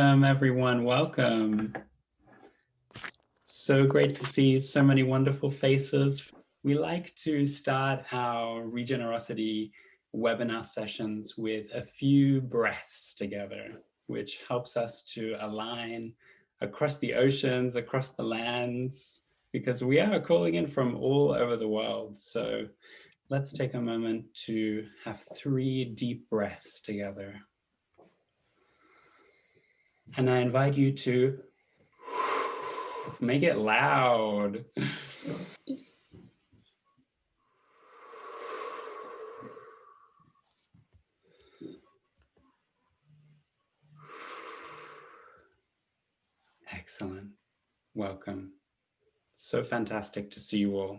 Everyone, welcome. So great to see so many wonderful faces. We like to start our Regenerosity webinar sessions with a few breaths together, which helps us to align across the oceans, across the lands, because we are calling in from all over the world. So let's take a moment to have 3 deep breaths together. And I invite you to make it loud. Excellent. Welcome. So fantastic to see you all.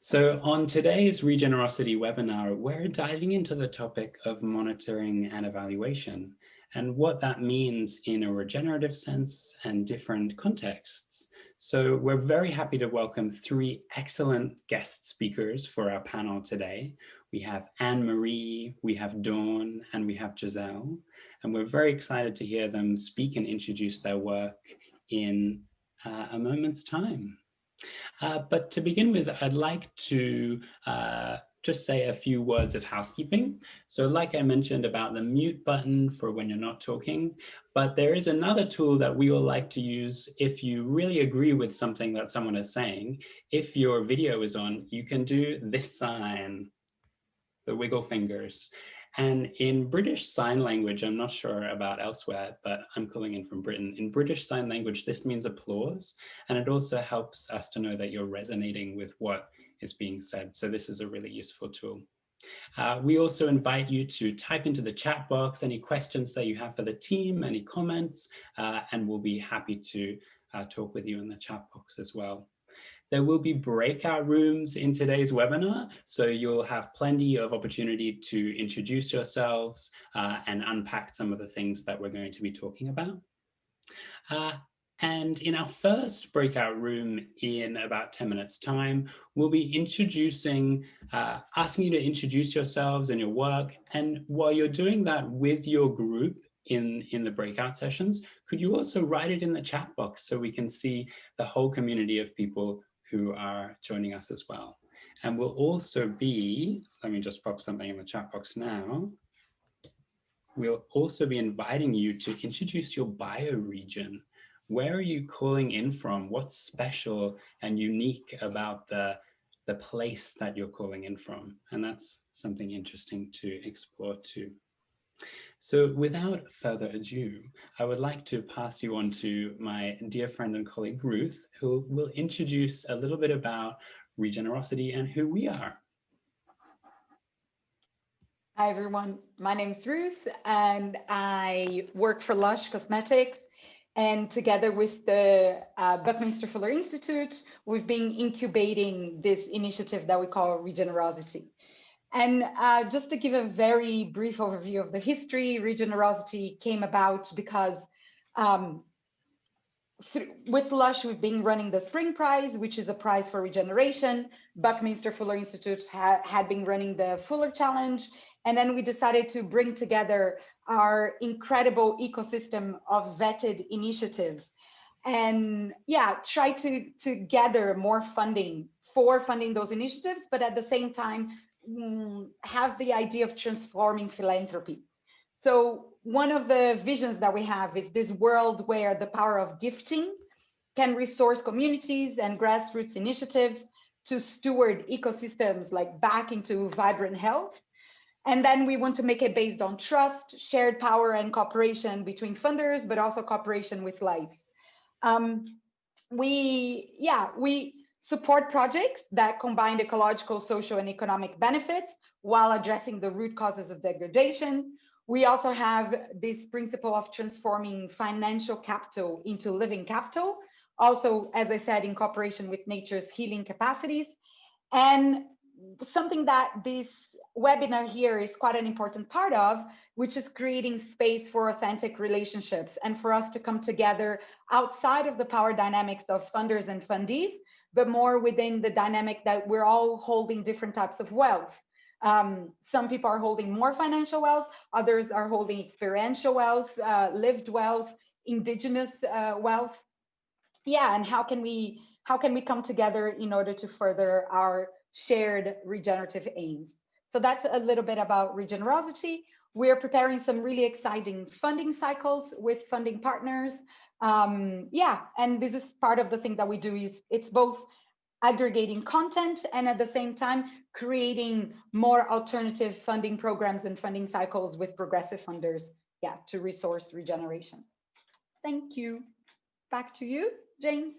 So on today's Regenerosity webinar, we're diving into the topic of monitoring and evaluation and what that means in a regenerative sense and different contexts. So we're very happy to welcome 3 excellent guest speakers for our panel today. We have Anne-Marie, we have Dawn, and we have Giselle. And we're very excited to hear them speak and introduce their work in a moment's time. But to begin with, I'd like to just say a few words of housekeeping. So like I mentioned about the mute button for when you're not talking, but there is another tool that we all like to use if you really agree with something that someone is saying. If your video is on, you can do this sign, the wiggle fingers. And in British Sign Language, I'm not sure about elsewhere, but I'm calling in from Britain. In British Sign Language, this means applause, and it also helps us to know that you're resonating with what is being said. So this is a really useful tool. We also invite you to type into the chat box any questions that you have for the team, any comments, and we'll be happy to talk with you in the chat box as well. There will be breakout rooms in today's webinar, so you'll have plenty of opportunity to introduce yourselves and unpack some of the things that we're going to be talking about. And in our first breakout room in about 10 minutes time, we'll be introducing, asking you to introduce yourselves and your work. And while you're doing that with your group in the breakout sessions, could you also write it in the chat box so we can see the whole community of people who are joining us as well. And we'll also be, let me just pop something in the chat box now. We'll also be inviting you to introduce your bioregion. Where are you calling in from? What's special and unique about the place that you're calling in from? And that's something interesting to explore too. So without further ado, I would like to pass you on to my dear friend and colleague, Ruth, who will introduce a little bit about Regenerosity and who we are. Hi, everyone. My name is Ruth, and I work for Lush Cosmetics. And together with the Buckminster Fuller Institute, we've been incubating this initiative that we call Regenerosity. And just to give a very brief overview of the history, Regenerosity came about because with Lush, we've been running the Spring Prize, which is a prize for regeneration. Buckminster Fuller Institute had been running the Fuller Challenge. And then we decided to bring together our incredible ecosystem of vetted initiatives and try to gather more funding for funding those initiatives, but at the same time, have the idea of transforming philanthropy. So one of the visions that we have is this world where the power of gifting can resource communities and grassroots initiatives to steward ecosystems like back into vibrant health. And then we want to make it based on trust, shared power, and cooperation between funders, but also cooperation with life. We support projects that combine ecological, social, and economic benefits while addressing the root causes of degradation. We also have this principle of transforming financial capital into living capital, also, as I said, in cooperation with nature's healing capacities. And something that this webinar here is quite an important part of, which is creating space for authentic relationships and for us to come together outside of the power dynamics of funders and fundees, but more within the dynamic that we're all holding different types of wealth. Some people are holding more financial wealth, others are holding experiential wealth, lived wealth, indigenous wealth. Yeah, and how can we come together in order to further our shared regenerative aims? So that's a little bit about regenerosity. We're preparing some really exciting funding cycles with funding partners. Yeah, and this is part of the thing that we do. Is it's both aggregating content and at the same time creating more alternative funding programs and funding cycles with progressive funders, yeah, to resource regeneration. Thank you. Back to you, James.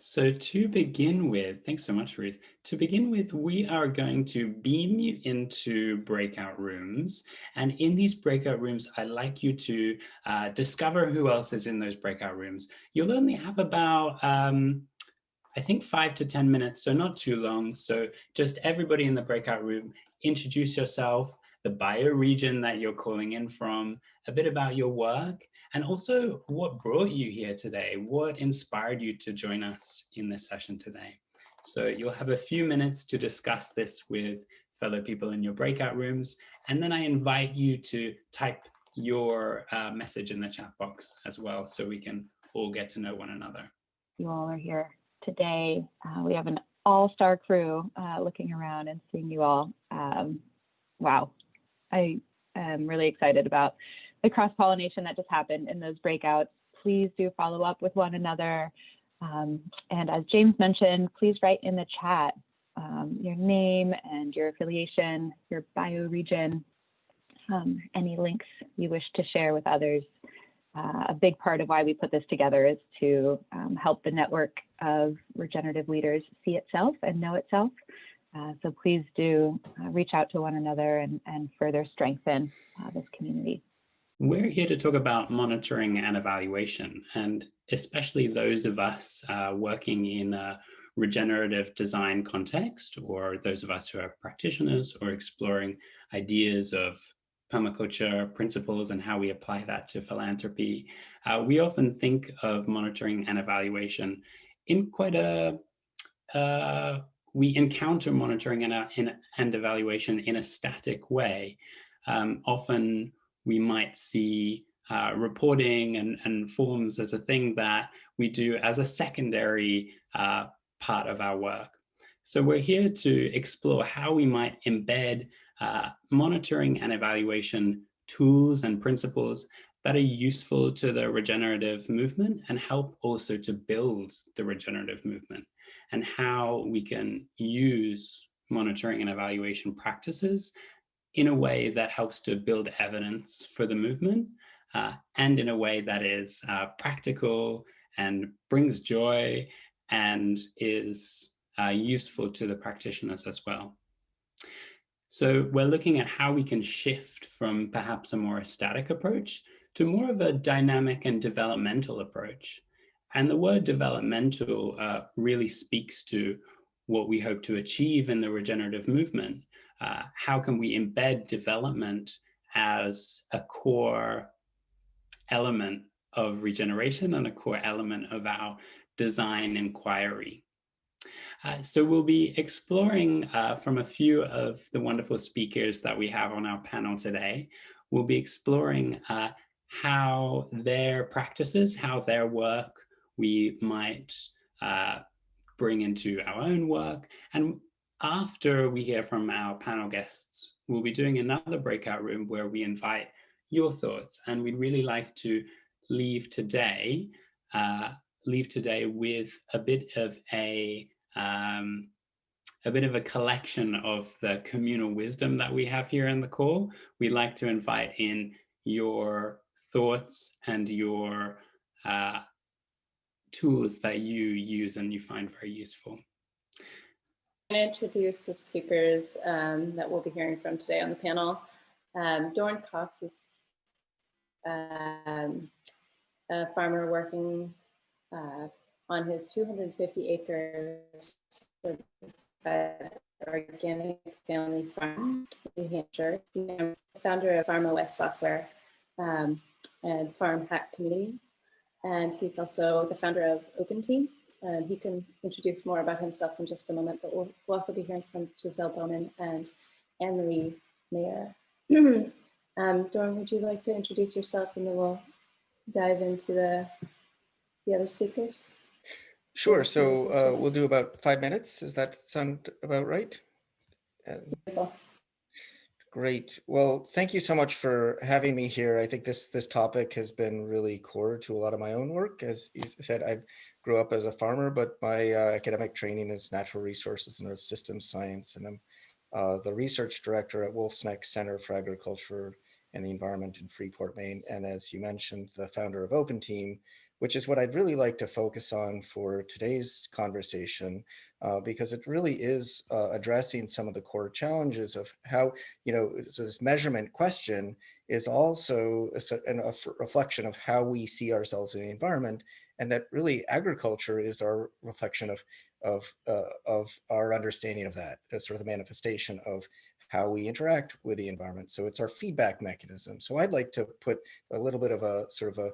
So to begin with, thanks so much, Ruth. To begin with, we are going to beam you into breakout rooms. And in these breakout rooms, I'd like you to discover who else is in those breakout rooms. You'll only have about, I think 5 to 10 minutes, so not too long. So just everybody in the breakout room, introduce yourself, the bioregion that you're calling in from, a bit about your work, and also what brought you here today, what inspired you to join us in this session today. So you'll have a few minutes to discuss this with fellow people in your breakout rooms, and then I invite you to type your message in the chat box as well, so we can all get to know one another. You all are here today. We have an all-star crew looking around and seeing you all. Wow, I am really excited about the cross-pollination that just happened in those breakouts. Please do follow up with one another. And as James mentioned, please write in the chat your name and your affiliation, your bioregion, any links you wish to share with others. A big part of why we put this together is to help the network of regenerative leaders see itself and know itself. So please do reach out to one another and further strengthen this community. We're here to talk about monitoring and evaluation, and especially those of us working in a regenerative design context, or those of us who are practitioners or exploring ideas of permaculture principles and how we apply that to philanthropy. We often think of monitoring and evaluation in quite a, we encounter monitoring and evaluation in a static way. Often we might see reporting and forms as a thing that we do as a secondary part of our work. So we're here to explore how we might embed monitoring and evaluation tools and principles that are useful to the regenerative movement and help also to build the regenerative movement, and how we can use monitoring and evaluation practices in a way that helps to build evidence for the movement and in a way that is practical and brings joy and is useful to the practitioners as well. So we're looking at how we can shift from perhaps a more static approach to more of a dynamic and developmental approach. And the word developmental really speaks to what we hope to achieve in the regenerative movement. How can we embed development as a core element of regeneration and a core element of our design inquiry? So we'll be exploring from a few of the wonderful speakers that we have on our panel today. We'll be exploring how their practices, how their work we might bring into our own work. And after we hear from our panel guests, we'll be doing another breakout room where we invite your thoughts. And we'd really like to leave today with a bit of a collection of the communal wisdom that we have here in the call. We'd like to invite in your thoughts and your tools that you use and you find very useful. I'm going to introduce the speakers that we'll be hearing from today on the panel. Doran Cox is a farmer working on his 250 acres organic family farm in New Hampshire. He's the founder of Farm OS software and Farm Hack community. And he's also the founder of Open Team, and he can introduce more about himself in just a moment, but we'll also be hearing from Giselle Bowman and Anne-Marie Mayer. Dorn, would you like to introduce yourself, and then we'll dive into the other speakers? Sure. So we'll do about 5 minutes. Does that sound about right? Beautiful. Great. Well, thank you so much for having me here. I think this topic has been really core to a lot of my own work. As you said, I grew up as a farmer, but my academic training is natural resources and systems science. And I'm the research director at Wolf's Neck Center for Agriculture and the Environment in Freeport, Maine. And as you mentioned, the founder of Open Team, which is what I'd really like to focus on for today's conversation, because it really is addressing some of the core challenges of how, so this measurement question is also a reflection of how we see ourselves in the environment, and that really agriculture is our reflection of our understanding of that, as sort of the manifestation of how we interact with the environment. So it's our feedback mechanism. So I'd like to put a little bit of a sort of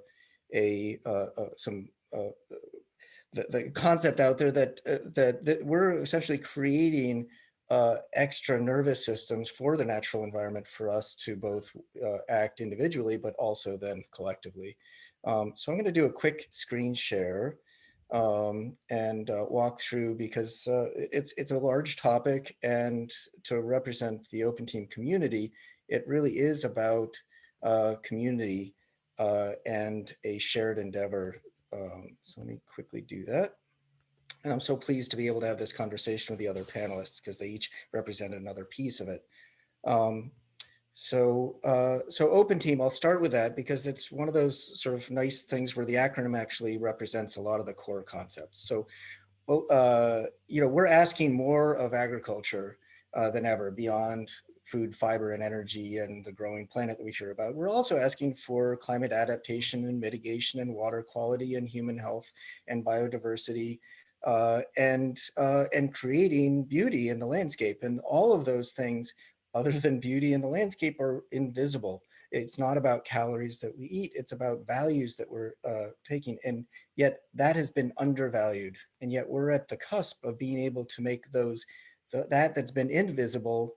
the concept out there that we're essentially creating extra nervous systems for the natural environment for us to both act individually, but also then collectively. So I'm going to do a quick screen share and walk through, because it's a large topic, and to represent the Open Team community, it really is about community and a shared endeavor. So let me quickly do that. And I'm so pleased to be able to have this conversation with the other panelists, because they each represent another piece of it. So Open Team, I'll start with that because it's one of those sort of nice things where the acronym actually represents a lot of the core concepts. So, we're asking more of agriculture than ever, beyond food, fiber, and energy, and the growing planet that we hear about. We're also asking for climate adaptation and mitigation and water quality and human health and biodiversity, and creating beauty in the landscape. And all of those things, other than beauty in the landscape, are invisible. It's not about calories that we eat, it's about values that we're taking. And yet that has been undervalued. And yet we're at the cusp of being able to make those, that's been invisible,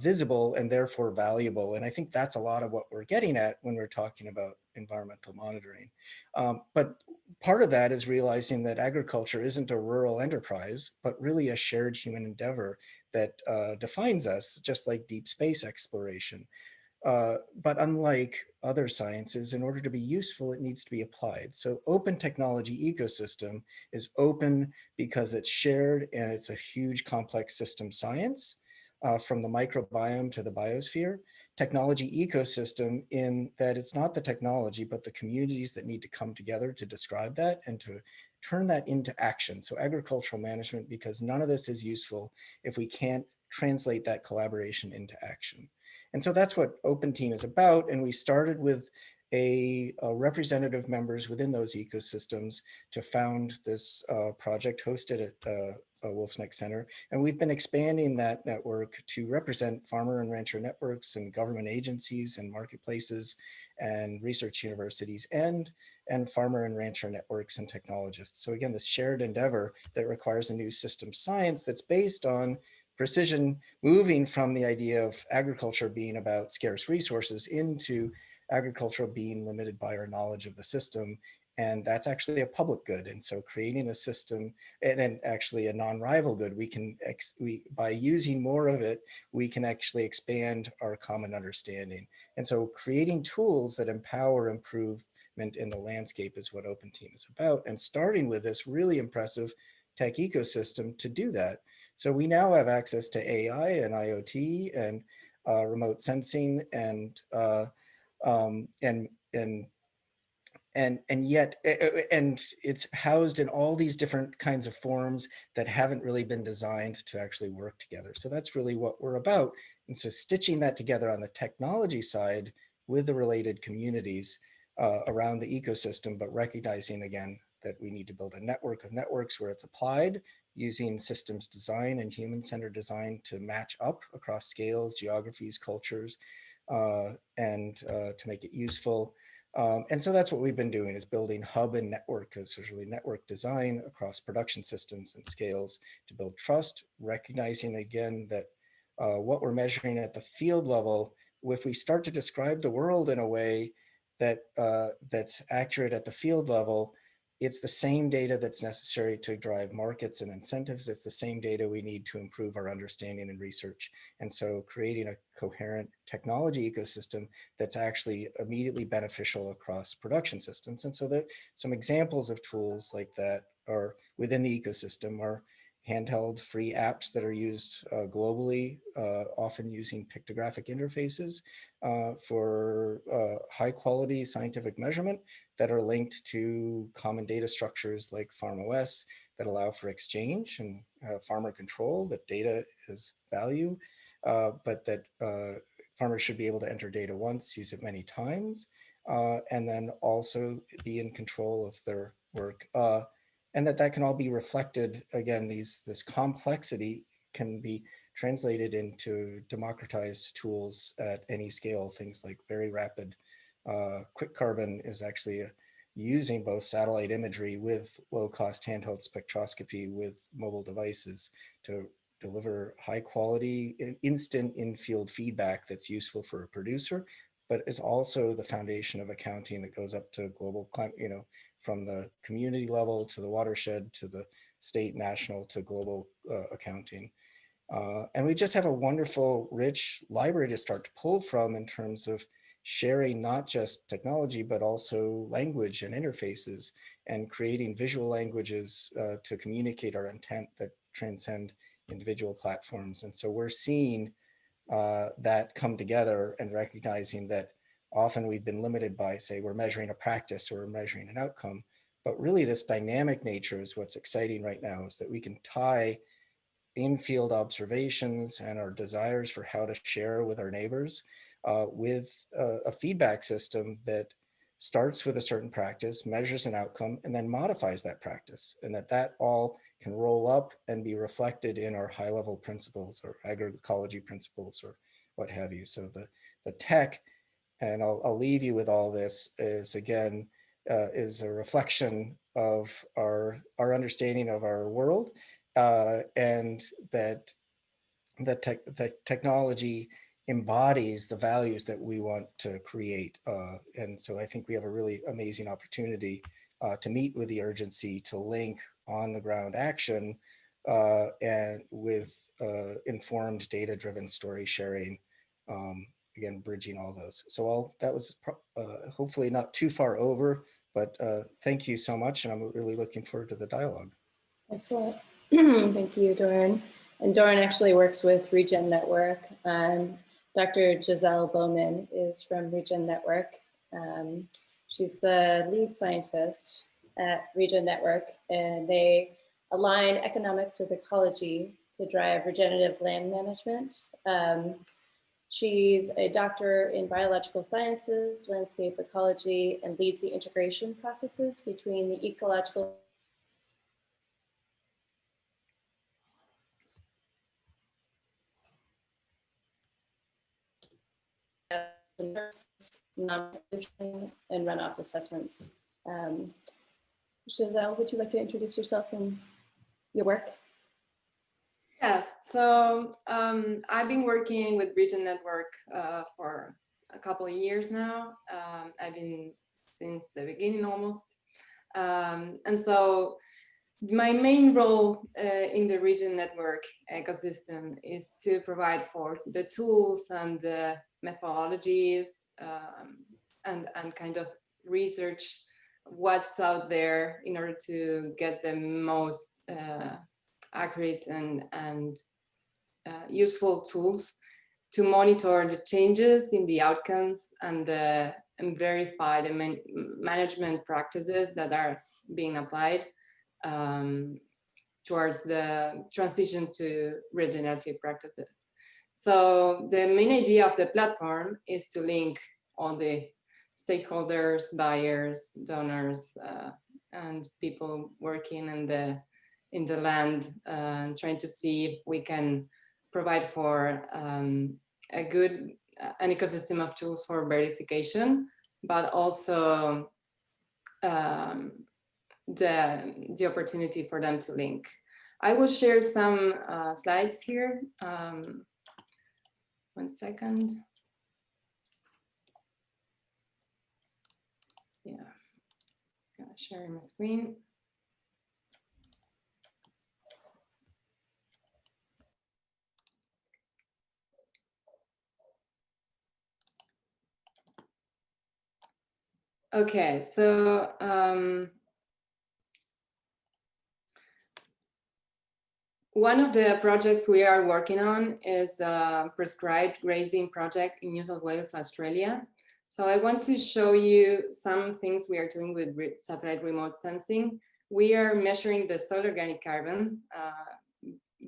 visible, and therefore valuable. And I think that's a lot of what we're getting at when we're talking about environmental monitoring. But part of that is realizing that agriculture isn't a rural enterprise, but really a shared human endeavor that defines us, just like deep space exploration. But unlike other sciences, in order to be useful, it needs to be applied. So open technology ecosystem is open because it's shared, and it's a huge complex system science. From the microbiome to the biosphere, technology ecosystem, in that it's not the technology, but the communities that need to come together to describe that and to turn that into action. So agricultural management, because none of this is useful if we can't translate that collaboration into action. And so that's what Open Team is about. And we started with a representative members within those ecosystems to found this project hosted at Wolf's Neck Center. And we've been expanding that network to represent farmer and rancher networks and government agencies and marketplaces and research universities and farmer and rancher networks and technologists. So again, this shared endeavor that requires a new system science that's based on precision, moving from the idea of agriculture being about scarce resources into agriculture being limited by our knowledge of the system. And that's actually a public good. And so creating a system, and actually a non-rival good, by using more of it, we can actually expand our common understanding. And so creating tools that empower improvement in the landscape is what Open Team is about. And starting with this really impressive tech ecosystem to do that. So we now have access to AI and IoT and remote sensing and yet it's housed in all these different kinds of forms that haven't really been designed to actually work together. So that's really what we're about. And so stitching that together on the technology side with the related communities around the ecosystem, but recognizing again that we need to build a network of networks where it's applied, using systems design and human-centered design to match up across scales, geographies, cultures, and to make it useful. And so that's what we've been doing, is building hub and network, essentially network design across production systems and scales to build trust, recognizing again that what we're measuring at the field level, if we start to describe the world in a way that that's accurate at the field level, it's the same data that's necessary to drive markets and incentives. It's the same data we need to improve our understanding and research. And so creating a coherent technology ecosystem that's actually immediately beneficial across production systems. And so some examples of tools like that are within the ecosystem are handheld free apps that are used globally, often using pictographic interfaces for high quality scientific measurement that are linked to common data structures like FarmOS that allow for exchange and farmer control, that data is value, but that farmers should be able to enter data once, use it many times, and then also be in control of their work. And that can all be reflected, again, this complexity can be translated into democratized tools at any scale. Things like very rapid, quick carbon is actually using both satellite imagery with low-cost handheld spectroscopy with mobile devices to deliver high quality, instant in-field feedback that's useful for a producer, but is also the foundation of accounting that goes up to global climate, from the community level to the watershed to the state, national to global accounting. And we just have a wonderful, rich library to start to pull from in terms of sharing not just technology, but also language and interfaces, and creating visual languages to communicate our intent that transcend individual platforms. And so we're seeing that come together and recognizing that often we've been limited by, say, we're measuring a practice or we're measuring an outcome, but really this dynamic nature is what's exciting right now, is that we can tie in-field observations and our desires for how to share with our neighbors with a feedback system that starts with a certain practice, measures an outcome, and then modifies that practice, and that all can roll up and be reflected in our high-level principles or agroecology principles or what have you. So the tech, and I'll leave you with all this, is again, is a reflection of our understanding of our world, and that technology embodies the values that we want to create. And so I think we have a really amazing opportunity to meet with the urgency to link on the ground action and with informed data-driven story sharing, again, bridging all those. So that was hopefully not too far over, but thank you so much. And I'm really looking forward to the dialogue. Excellent. Thank you, Doran. And Doran actually works with Regen Network. Dr. Giselle Bowman is from Regen Network. She's the lead scientist at Regen Network, and they align economics with ecology to drive regenerative land management. She's a doctor in biological sciences, landscape ecology, and leads the integration processes between the ecological non-pollution and runoff assessments. Giselle, would you like to introduce yourself and your work? Yes, so I've been working with Regen Network for a couple of years now. I've been since the beginning almost. And so my main role in the Regen Network ecosystem is to provide for the tools and the methodologies and kind of research what's out there in order to get the most accurate and useful tools to monitor the changes in the outcomes and verify the management practices that are being applied towards the transition to regenerative practices. So the main idea of the platform is to link all the stakeholders, buyers, donors, and people working in the land, trying to see if we can provide for an ecosystem of tools for verification but also the opportunity for them to link. I will share some slides here. 1 second. Yeah, sharing my screen. Okay, so one of the projects we are working on is a prescribed grazing project in New South Wales, Australia. So I want to show you some things we are doing with satellite remote sensing. We are measuring the soil organic carbon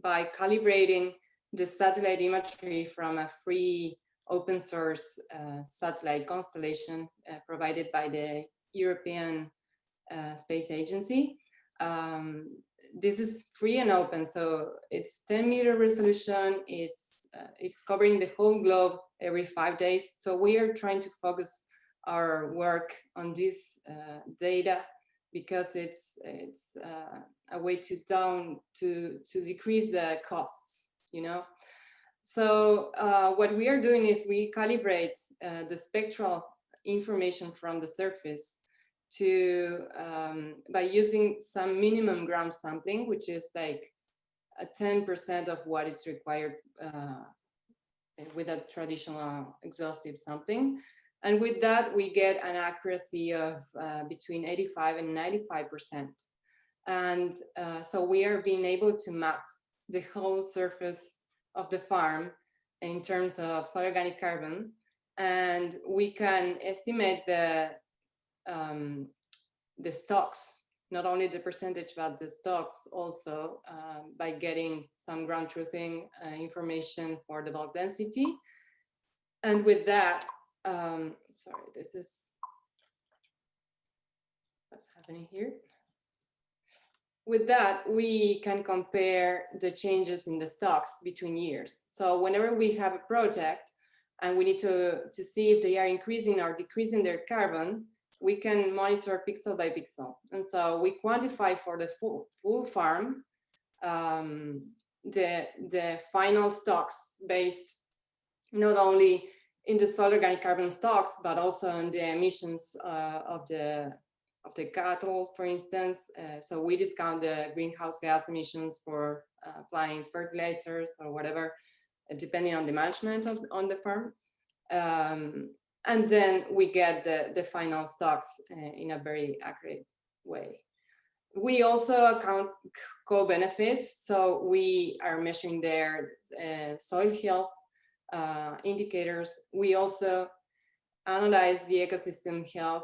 by calibrating the satellite imagery from a free open source satellite constellation provided by the European Space Agency. This is free and open, so it's 10-meter resolution. It's covering the whole globe every 5 days. So we are trying to focus our work on this data because it's a way to decrease the costs, you know. So what we are doing is we calibrate the spectral information from the surface to by using some minimum ground sampling, which is like 10% of what is required with a traditional exhaustive sampling. And with that, we get an accuracy of between 85 and 95%. And so we are being able to map the whole surface of the farm in terms of soil organic carbon. And we can estimate the stocks, not only the percentage, but the stocks also by getting some ground truthing information for the bulk density. And with that, sorry, this is what's happening here. With that, we can compare the changes in the stocks between years. So whenever we have a project and we need to see if they are increasing or decreasing their carbon, we can monitor pixel by pixel. And so we quantify for the full farm the final stocks based not only in the soil organic carbon stocks, but also on the emissions of the cattle, for instance. So we discount the greenhouse gas emissions for applying fertilizers or whatever, depending on the management on the farm. And then we get the final stocks in a very accurate way. We also account co-benefits. So we are measuring their soil health indicators. We also analyze the ecosystem health,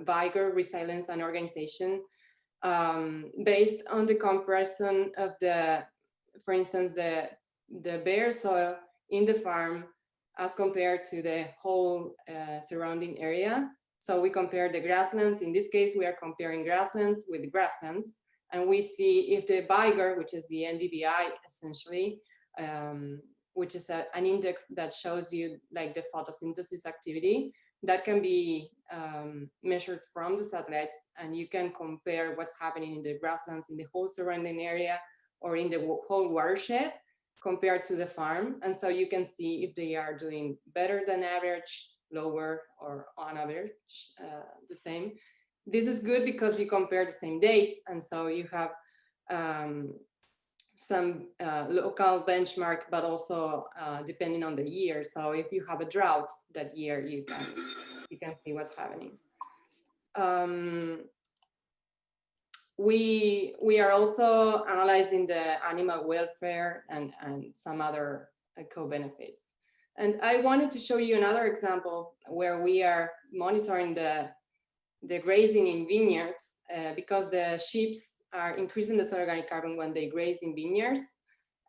vigor, resilience, and organization based on the comparison of for instance, the bare soil in the farm as compared to the whole surrounding area. So we compare the grasslands. In this case, we are comparing grasslands with grasslands, and we see if the vigor, which is the NDVI essentially, which is an index that shows you like the photosynthesis activity that can be measured from the satellites, and you can compare what's happening in the grasslands in the whole surrounding area or in the whole watershed compared to the farm. And so you can see if they are doing better than average, lower, or on average, the same. This is good because you compare the same dates, and so you have some local benchmark, but also depending on the year. So if you have a drought that year, you can see what's happening. We are also analyzing the animal welfare and some other co-benefits. And I wanted to show you another example where we are monitoring the grazing in vineyards because the sheep are increasing the soil organic carbon when they graze in vineyards.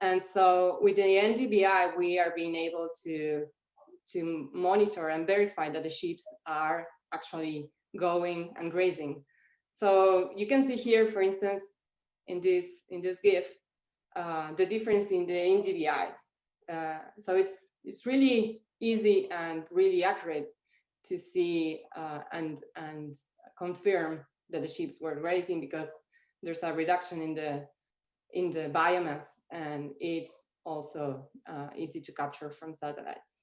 And so with the NDVI, we are being able to monitor and verify that the sheep are actually going and grazing. So you can see here, for instance, in this GIF, the difference in the NDVI. So it's really easy and really accurate to see and confirm that the sheep were grazing, because there's a reduction in the biomass, and it's also easy to capture from satellites.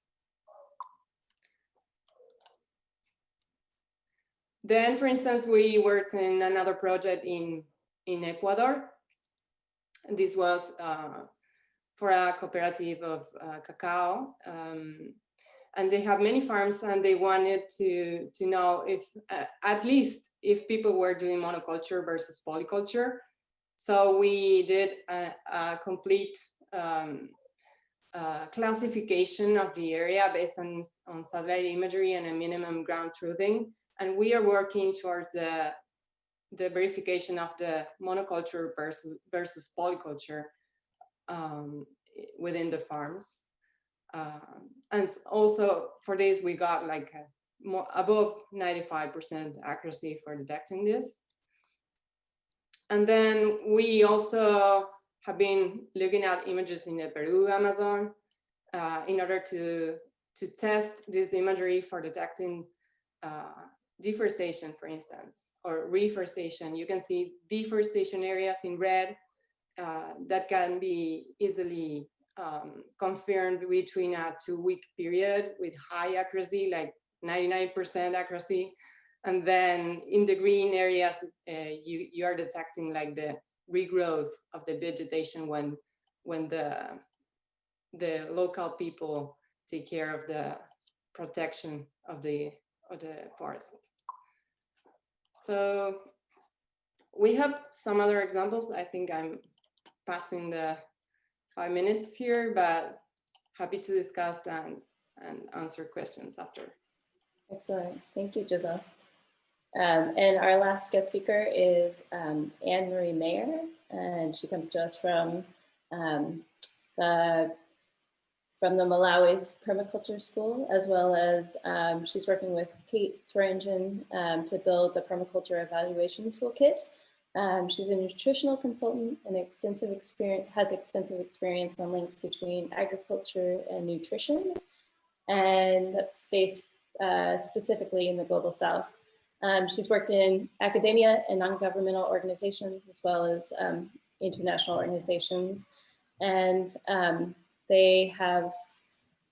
Then, for instance, we worked in another project in Ecuador. And this was for a cooperative of cacao. And they have many farms, and they wanted to know if, at least if people were doing monoculture versus polyculture. So we did a complete classification of the area based on satellite imagery and a minimum ground truthing. And we are working towards the verification of the monoculture versus polyculture within the farms. And also for this, we got like above 95% accuracy for detecting this. And then we also have been looking at images in the Peru Amazon in order to test this imagery for detecting deforestation, for instance, or reforestation. You can see deforestation areas in red that can be easily confirmed between a 2-week period with high accuracy, like 99% accuracy. And then in the green areas, you are detecting like the regrowth of the vegetation when the local people take care of the protection of the forest. So we have some other examples. I think I'm passing the 5 minutes here, but happy to discuss and answer questions after. Excellent. Thank you, Giselle. And our last guest speaker is Anne-Marie Mayer, and she comes to us from the Malawi's permaculture school, as well as she's working with Kate Swearingen to build the permaculture evaluation toolkit. She's a nutritional consultant and has extensive experience on links between agriculture and nutrition, and that's based specifically in the Global South. She's worked in academia and non-governmental organizations, as well as international organizations, and they have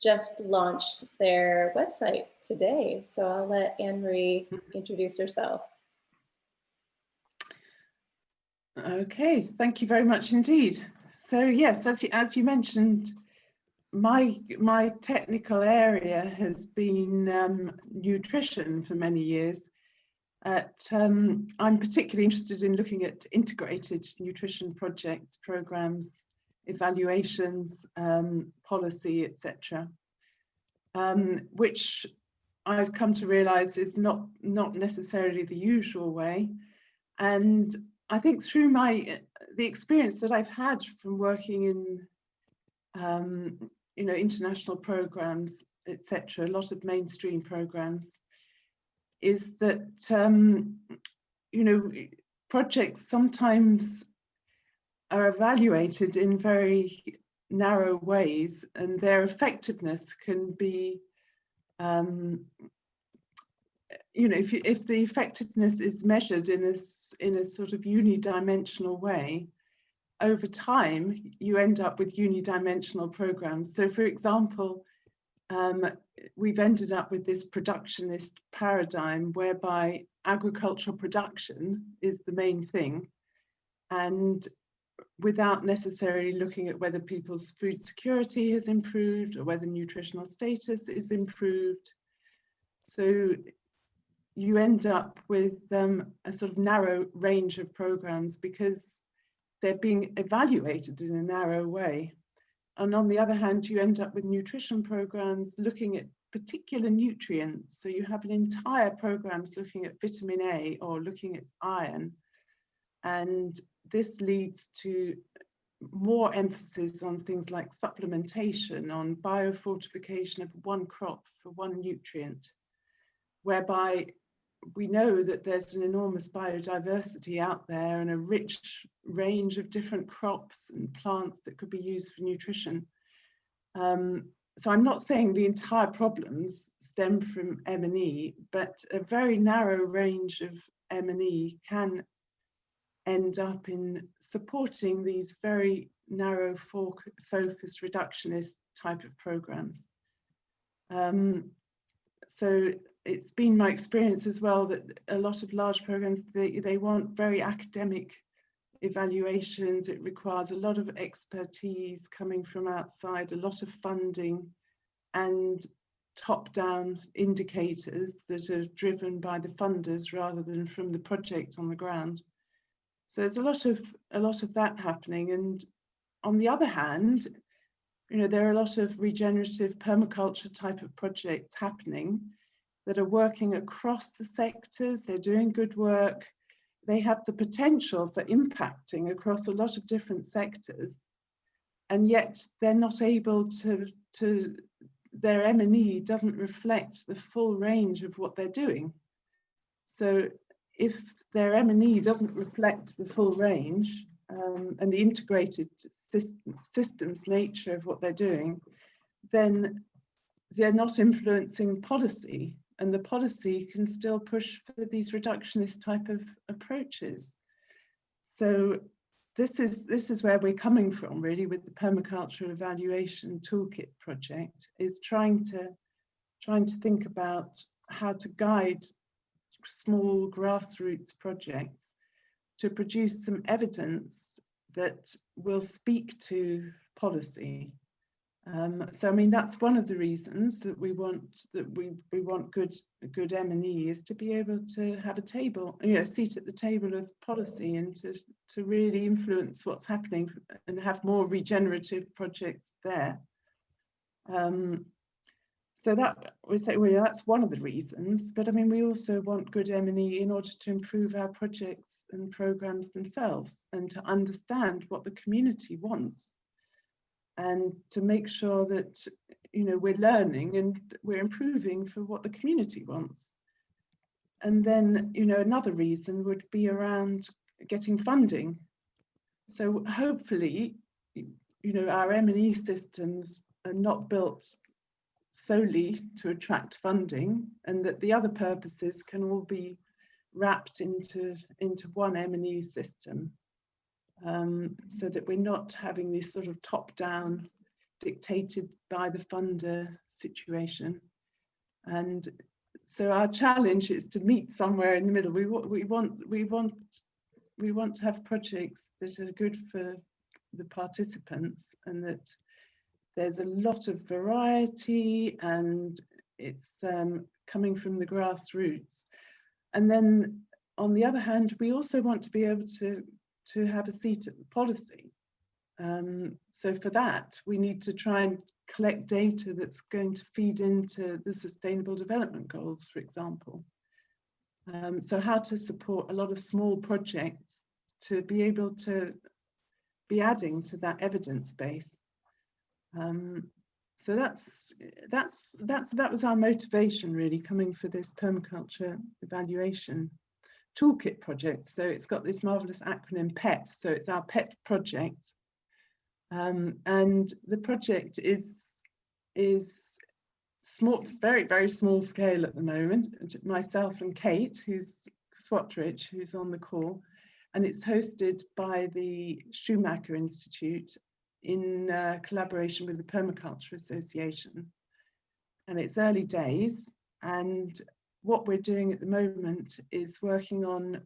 just launched their website today. So I'll let Anne-Marie introduce herself. Okay, thank you very much indeed. So yes, as you mentioned, my technical area has been nutrition for many years. I'm particularly interested in looking at integrated nutrition projects, programs, evaluations, policy, etc., which I've come to realize is not necessarily the usual way. And I think through the experience that I've had from working in international programs, etc., a lot of mainstream programs, is that projects sometimes are evaluated in very narrow ways, and their effectiveness can be if the effectiveness is measured in a sort of unidimensional way, over time you end up with unidimensional programs. So for example, we've ended up with this productionist paradigm whereby agricultural production is the main thing, and without necessarily looking at whether people's food security has improved or whether nutritional status is improved. So you end up with a sort of narrow range of programs because they're being evaluated in a narrow way. And on the other hand, you end up with nutrition programs looking at particular nutrients. So you have an entire programs looking at vitamin A or looking at iron. And this leads to more emphasis on things like supplementation, on biofortification of one crop for one nutrient, whereby we know that there's an enormous biodiversity out there and a rich range of different crops and plants that could be used for nutrition. so I'm not saying the entire problems stem from M&E, but a very narrow range of M&E can end up in supporting these very narrow focused reductionist type of programs. So it's been my experience as well that a lot of large programs, they want very academic evaluations. It requires a lot of expertise coming from outside, a lot of funding, and top-down indicators that are driven by the funders rather than from the project on the ground. So there's a lot of that happening. And on the other hand, you know, there are a lot of regenerative permaculture type of projects happening that are working across the sectors. They're doing good work. They have the potential for impacting across a lot of different sectors, and yet they're not able to their M&E doesn't reflect the full range of what they're doing. So if their M&E doesn't reflect the full range and the integrated systems nature of what they're doing, then they're not influencing policy, and the policy can still push for these reductionist type of approaches. So this is where we're coming from really with the permaculture evaluation toolkit project, is trying to think about how to guide small grassroots projects to produce some evidence that will speak to policy. So I mean, that's one of the reasons that we want good M&E, is to be able to have a table, you know, a seat at the table of policy, and to really influence what's happening and have more regenerative projects there. So that we say, well, that's one of the reasons, but I mean, we also want good M&E in order to improve our projects and programs themselves, and to understand what the community wants, and to make sure that, you know, we're learning and we're improving for what the community wants. And then, you know, another reason would be around getting funding. So hopefully, you know, our M&E systems are not built solely to attract funding, and that the other purposes can all be wrapped into one M&E system, so that we're not having this sort of top-down, dictated by the funder situation. And so our challenge is to meet somewhere in the middle. We want to have projects that are good for the participants, and that there's a lot of variety, and it's coming from the grassroots. And then on the other hand, we also want to be able to have a seat at the policy. So for that, we need to try and collect data that's going to feed into the Sustainable Development Goals, for example. So how to support a lot of small projects to be able to be adding to that evidence base. So that was our motivation really, coming for this permaculture evaluation toolkit project. So it's got this marvelous acronym PET, so it's our PET project, and the project is small, very small scale at the moment. Myself and Kate, who's Swatridge, who's on the call, and it's hosted by the Schumacher Institute in collaboration with the Permaculture Association. And it's early days, and what we're doing at the moment is working on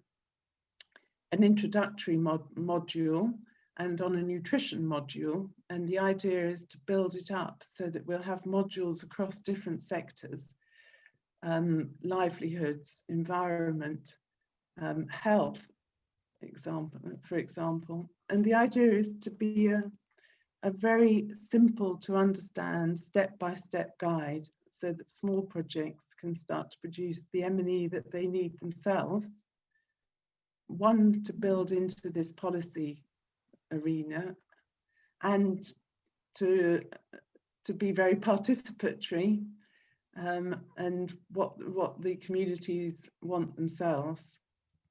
an introductory module and on a nutrition module, and the idea is to build it up so that we'll have modules across different sectors, livelihoods, environment, health, for example. And the idea is to be a very simple to understand step-by-step guide, so that small projects can start to produce the M&E that they need themselves. One, to build into this policy arena, and to be very participatory, and what the communities want themselves.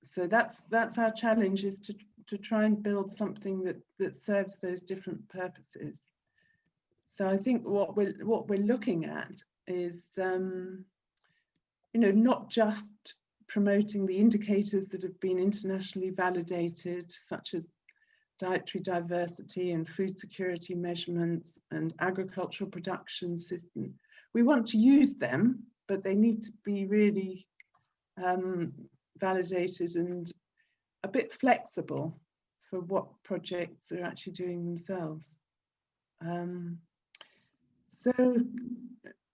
So that's our challenge, is to try and build something that serves those different purposes. So I think what we're looking at is, not just promoting the indicators that have been internationally validated, such as dietary diversity and food security measurements and agricultural production system. We want to use them, but they need to be really validated and a bit flexible for what projects are actually doing themselves. So,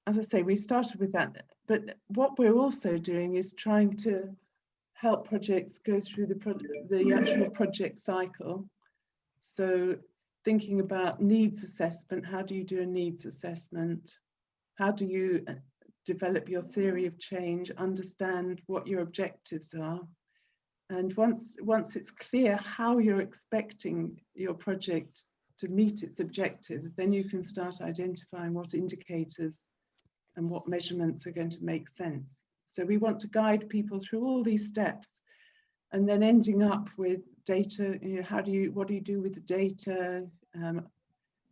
as I say, we started with that, but what we're also doing is trying to help projects go through the actual project cycle. So thinking about needs assessment, how do you do a needs assessment? How do you develop your theory of change, understand what your objectives are? And once it's clear how you're expecting your project to meet its objectives, then you can start identifying what indicators and what measurements are going to make sense. So we want to guide people through all these steps, and then ending up with data. What do you do with the data?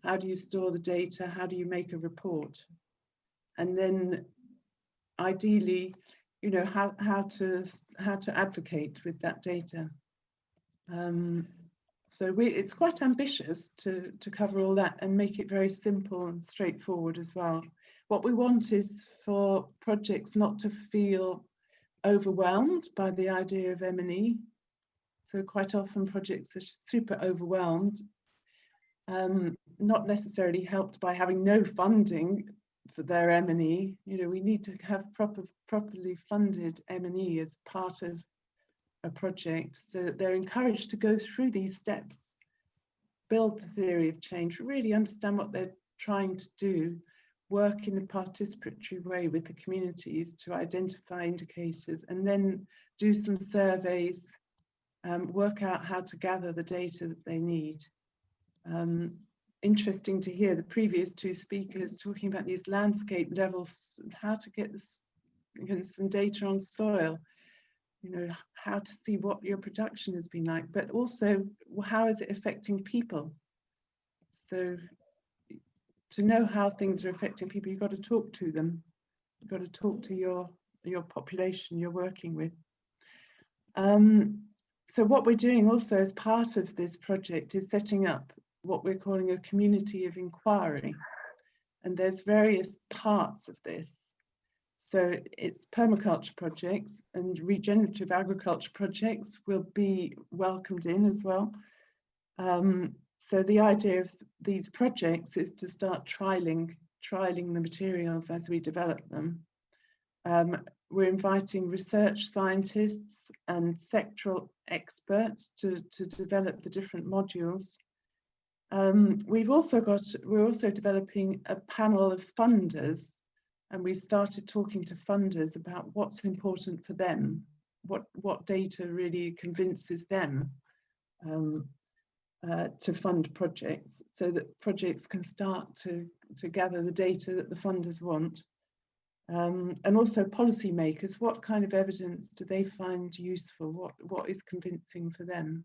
How do you store the data? How do you make a report? And then ideally, how to advocate with that data. So it's quite ambitious to cover all that and make it very simple and straightforward as well. What we want is for projects not to feel overwhelmed by the idea of M&E. So quite often projects are super overwhelmed, not necessarily helped by having no funding for their M&E. We need to have properly funded M&E as part of a project, so that they're encouraged to go through these steps, build the theory of change, really understand what they're trying to do, work in a participatory way with the communities to identify indicators, and then do some surveys, work out how to gather the data that they need. Interesting to hear the previous two speakers talking about these landscape levels, how to get this, some data on soil, how to see what your production has been like, but also how is it affecting people? So to know how things are affecting people, you've got to talk to them. You've got to talk to your population you're working with. So what we're doing also as part of this project is setting up what we're calling a community of inquiry. And there's various parts of this. So it's permaculture projects and regenerative agriculture projects will be welcomed in as well. So the idea of these projects is to start trialing the materials as we develop them. We're inviting research scientists and sectoral experts to develop the different modules. We're also developing a panel of funders, and we started talking to funders about what's important for them, what data really convinces them to fund projects, so that projects can start to gather the data that the funders want. And also policymakers, what kind of evidence do they find useful? What is convincing for them?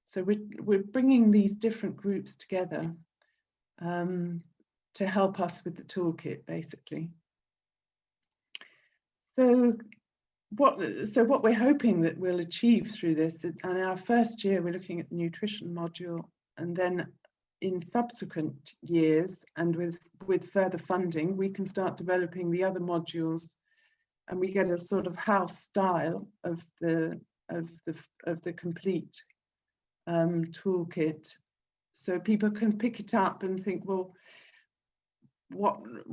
So we're bringing these different groups together to help us with the toolkit, basically. So what we're hoping that we'll achieve through this, and our first year we're looking at the nutrition module, and then in subsequent years and with further funding, we can start developing the other modules, and we get a sort of house style of the complete toolkit, so people can pick it up and think, well,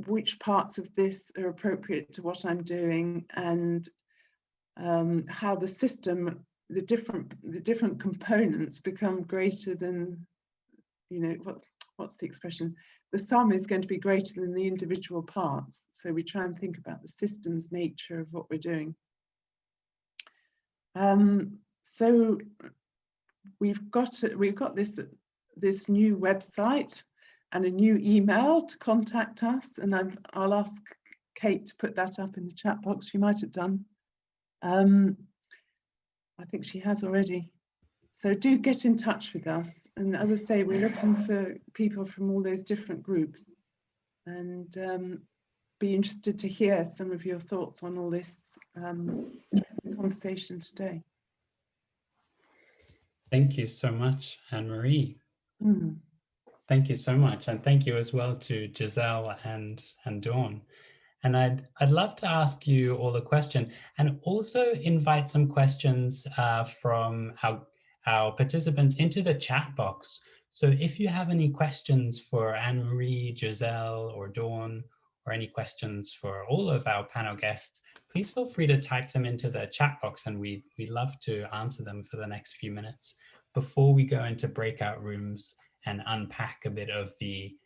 which parts of this are appropriate to what I'm doing, and how the system, the different components become greater than, what's the expression? The sum is going to be greater than the individual parts. So we try and think about the system's nature of what we're doing. So we've got this new website and a new email to contact us, and I'll ask Kate to put that up in the chat box. She might have done. I think she has already. So do get in touch with us. And as I say, we're looking for people from all those different groups, and be interested to hear some of your thoughts on all this conversation today. Thank you so much, Anne-Marie. Mm. Thank you so much. And thank you as well to Giselle and Dawn. And I'd love to ask you all a question, and also invite some questions from our participants into the chat box. So if you have any questions for Anne-Marie, Giselle, or Dawn, or any questions for all of our panel guests, please feel free to type them into the chat box, and we'd love to answer them for the next few minutes before we go into breakout rooms and unpack a bit of the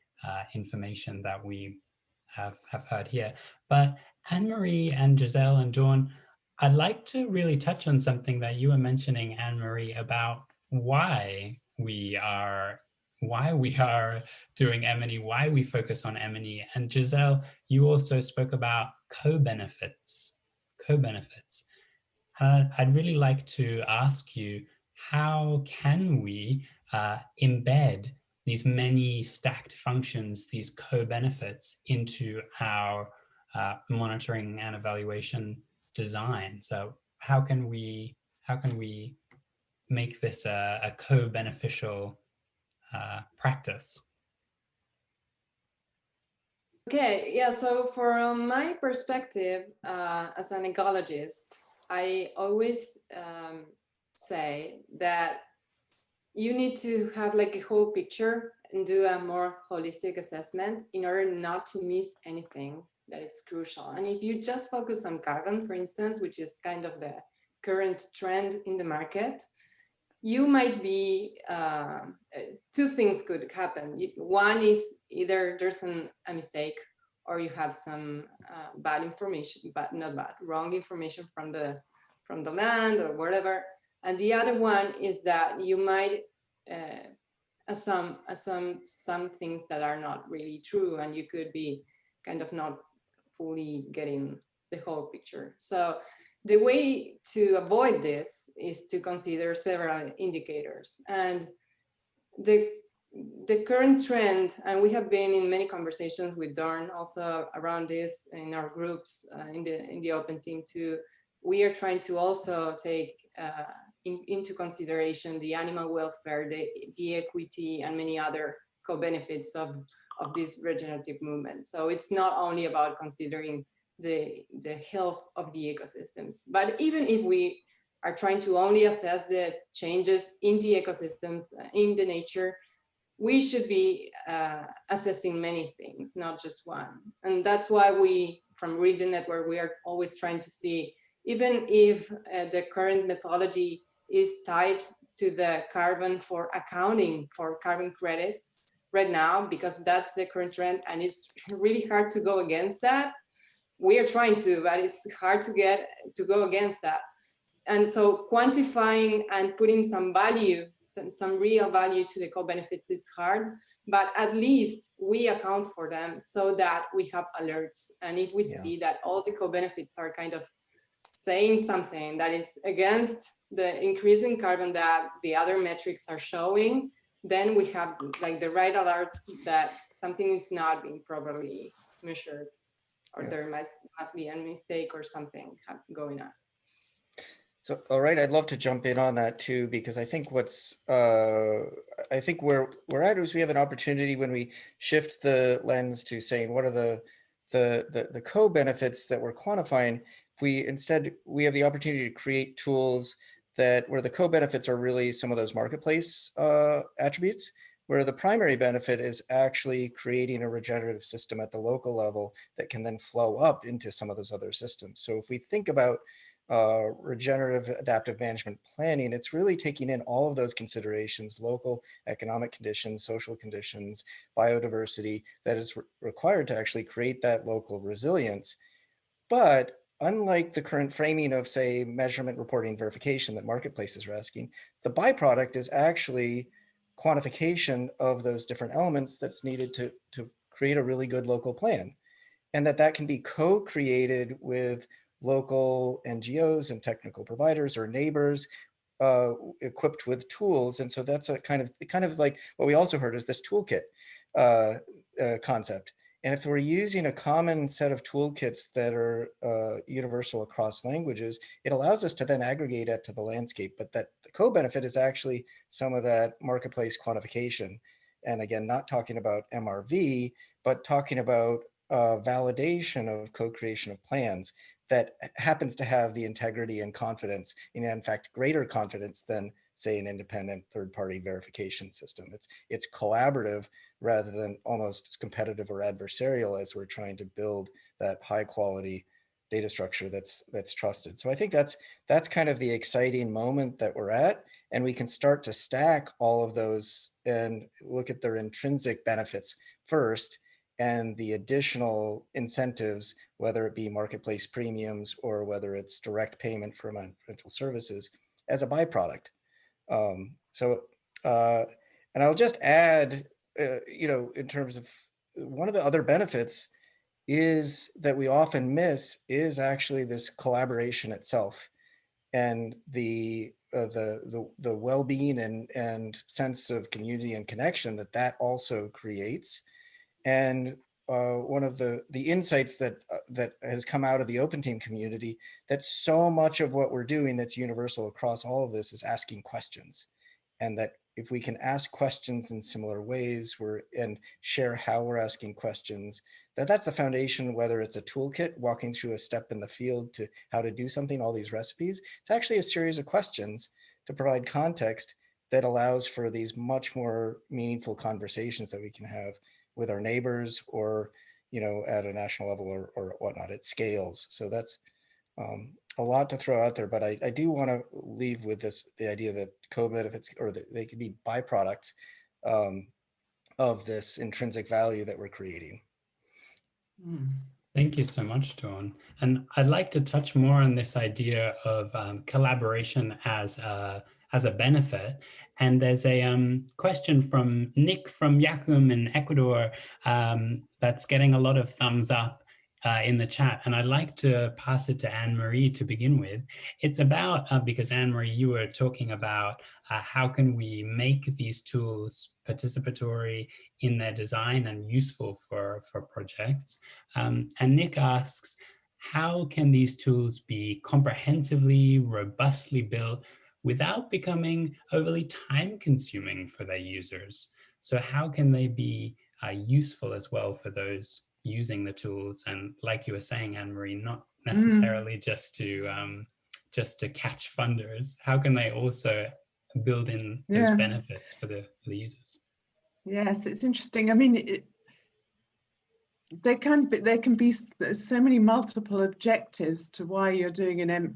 information that we have heard here. But Anne-Marie and Giselle and Dawn, I'd like to really touch on something that you were mentioning, Anne-Marie, about why we are doing M&E, why we focus on M&E. And Giselle, you also spoke about co-benefits. I'd really like to ask you, how can we embed these many stacked functions, these co-benefits, into our monitoring and evaluation design? So how can we make this a co-beneficial practice? Okay, yeah, so from my perspective as an ecologist, I always say that you need to have like a whole picture and do a more holistic assessment in order not to miss anything that is crucial. And if you just focus on carbon, for instance, which is kind of the current trend in the market, you might be, two things could happen. One is either there's a mistake, or you have some bad information, but not bad, wrong information from the land or whatever. And the other one is that you might assume some things that are not really true, and you could be kind of not fully getting the whole picture. So the way to avoid this is to consider several indicators. And the current trend, and we have been in many conversations with Dawn also around this in our groups in the open team too, we are trying to also take into consideration the animal welfare, the equity, and many other co-benefits of this regenerative movement. So it's not only about considering the health of the ecosystems, but even if we are trying to only assess the changes in the ecosystems, in the nature, we should be assessing many things, not just one. And that's why we, from Regen Network, we are always trying to see, even if the current methodology is tied to the carbon for accounting for carbon credits right now, because that's the current trend, and it's really hard to go against that. We are trying to, but it's hard to go against that. And so quantifying and putting some value, some real value to the co-benefits is hard, but at least we account for them so that we have alerts. And if we see that all the co-benefits are kind of saying something that it's against the increasing carbon that the other metrics are showing, then we have like the right alert that something is not being properly measured, or there must be a mistake or something going on. So, all right, I'd love to jump in on that too, because I think I think where we're at is we have an opportunity when we shift the lens to saying, what are the co-benefits that we're quantifying? If we have the opportunity to create tools where the co-benefits are really some of those marketplace attributes, where the primary benefit is actually creating a regenerative system at the local level that can then flow up into some of those other systems. So if we think about regenerative adaptive management planning, it's really taking in all of those considerations: local economic conditions, social conditions, biodiversity, that is required to actually create that local resilience. But unlike the current framing of, say, measurement, reporting, verification that marketplaces are asking, the byproduct is actually quantification of those different elements that's needed to create a really good local plan. And that can be co-created with local NGOs and technical providers or neighbors, equipped with tools. And so that's a kind of like what we also heard is this toolkit concept. And if we're using a common set of toolkits that are universal across languages, it allows us to then aggregate it to the landscape. But that the co-benefit is actually some of that marketplace quantification. And again, not talking about MRV, but talking about validation of co-creation of plans that happens to have the integrity and confidence, and in fact, greater confidence than, say, an independent third-party verification system. It's collaborative rather than almost competitive or adversarial as we're trying to build that high-quality data structure that's trusted. So I think that's kind of the exciting moment that we're at, and we can start to stack all of those and look at their intrinsic benefits first, and the additional incentives, whether it be marketplace premiums or whether it's direct payment for rental services, as a byproduct. And I'll just add, in terms of one of the other benefits is that we often miss is actually this collaboration itself, and the well-being and sense of community and connection that also creates. And one of the insights that has come out of the Open Team community, that so much of what we're doing that's universal across all of this is asking questions. And that if we can ask questions in similar ways and share how we're asking questions, that's the foundation, whether it's a toolkit, walking through a step in the field to how to do something, all these recipes. It's actually a series of questions to provide context that allows for these much more meaningful conversations that we can have with our neighbors, or at a national level or whatnot. It scales. So that's a lot to throw out there, but I do want to leave with the idea that co-benefits, or that they could be byproducts of this intrinsic value that we're creating. Thank you so much, Dawn. And I'd like to touch more on this idea of collaboration as a benefit. And there's a question from Nick from Yakum in Ecuador that's getting a lot of thumbs up in the chat. And I'd like to pass it to Anne-Marie to begin with. It's about, because Anne-Marie, you were talking about how can we make these tools participatory in their design and useful for projects. And Nick asks, how can these tools be comprehensively, robustly built without becoming overly time-consuming for their users? So how can they be useful as well for those using the tools? And like you were saying, Anne-Marie, not necessarily just to catch funders. How can they also build in those benefits for the users? Yes, it's interesting. I mean, there can be so many multiple objectives to why you're doing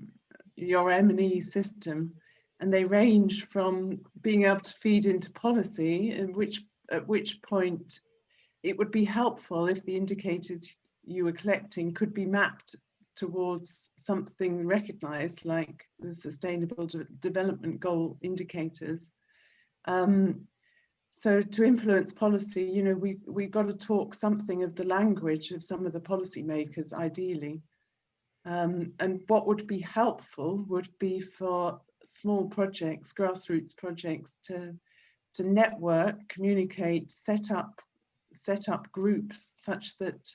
your M&E system, and they range from being able to feed into policy, at which point it would be helpful if the indicators you were collecting could be mapped towards something recognized, like the Sustainable Development Goal indicators. So to influence policy, we've got to talk something of the language of some of the policymakers, ideally. And what would be helpful would be for small projects, grassroots projects, to network, communicate, set up groups such that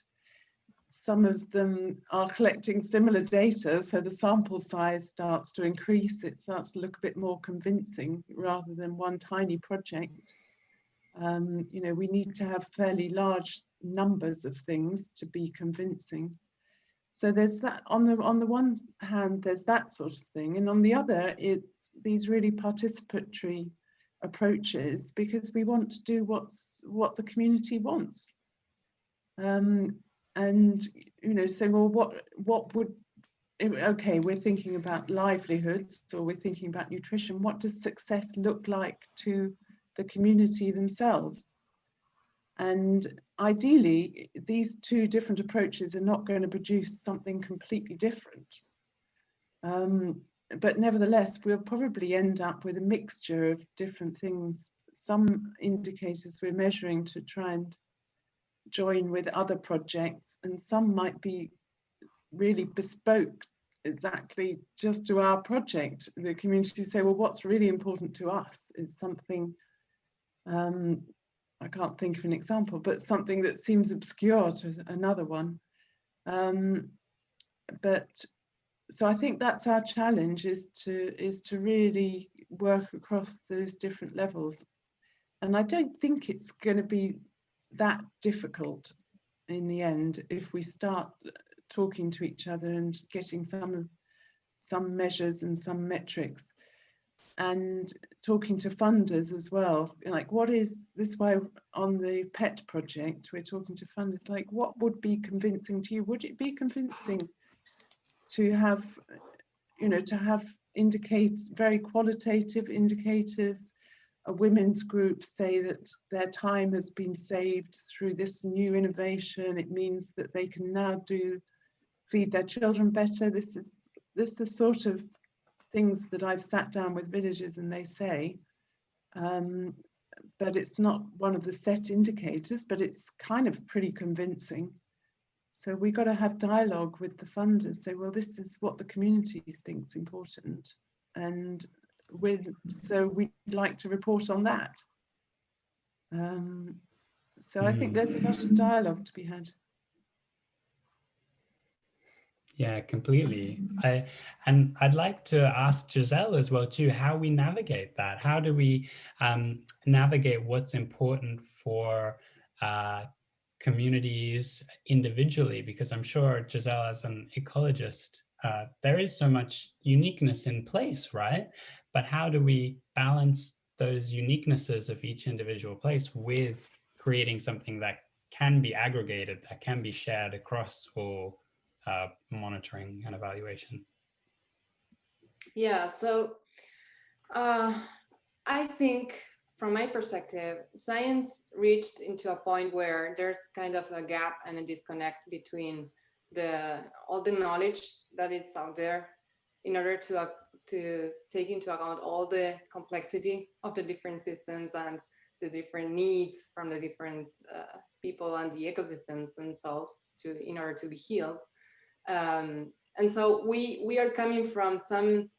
some of them are collecting similar data, so the sample size starts to increase, it starts to look a bit more convincing rather than one tiny project. We need to have fairly large numbers of things to be convincing. So there's that, on the one hand, there's that sort of thing, and on the other, it's these really participatory approaches, because we want to do what the community wants. And say, well, what would, okay, we're thinking about livelihoods, or we're thinking about nutrition. What does success look like to the community themselves? And ideally, these two different approaches are not going to produce something completely different. But nevertheless, we'll probably end up with a mixture of different things. Some indicators we're measuring to try and join with other projects, and some might be really bespoke exactly just to our project. The community say, well, what's really important to us is something, I can't think of an example, but something that seems obscure to another one. But so I think that's our challenge, is to really work across those different levels. And I don't think it's going to be that difficult in the end if we start talking to each other and getting some measures and some metrics, and talking to funders as well. Like, what is this? Why on the PET project we're talking to funders, like, what would be convincing to you? Would it be convincing to have, to have very qualitative indicators? A women's group say that their time has been saved through this new innovation. It means that they can now feed their children better. This is the sort of things that I've sat down with villagers and they say, but it's not one of the set indicators, but it's kind of pretty convincing. So we got to have dialogue with the funders, say, well, this is what the community thinks important, and so we'd like to report on that. So I think there's a lot of dialogue to be had. Yeah, completely. I'd like to ask Giselle as well too, how we navigate that. How do we navigate what's important for communities individually? Because I'm sure, Giselle, as an ecologist, there is so much uniqueness in place, right? But how do we balance those uniquenesses of each individual place with creating something that can be aggregated, that can be shared across all monitoring and evaluation? Yeah, so I think from my perspective, science reached into a point where there's kind of a gap and a disconnect between all the knowledge that it's out there in order to take into account all the complexity of the different systems and the different needs from the different people and the ecosystems themselves in order to be healed. And so we are coming from some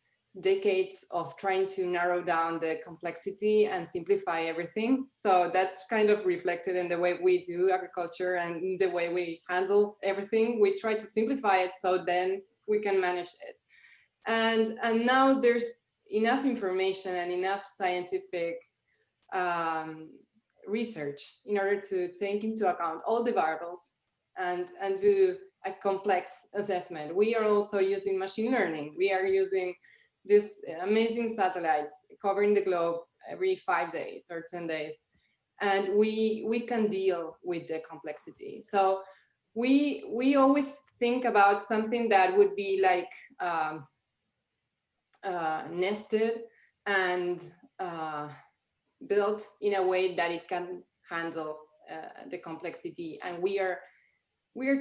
decades of trying to narrow down the complexity and simplify everything. So that's kind of reflected in the way we do agriculture and the way we handle everything. We try to simplify it so then we can manage it. And now there's enough information and enough scientific research in order to take into account all the variables and do a complex assessment. We are also using machine learning. We are using these amazing satellites covering the globe every 5 days or 10 days. And we can deal with the complexity. So we always think about something that would be like nested and built in a way that it can handle the complexity. And we are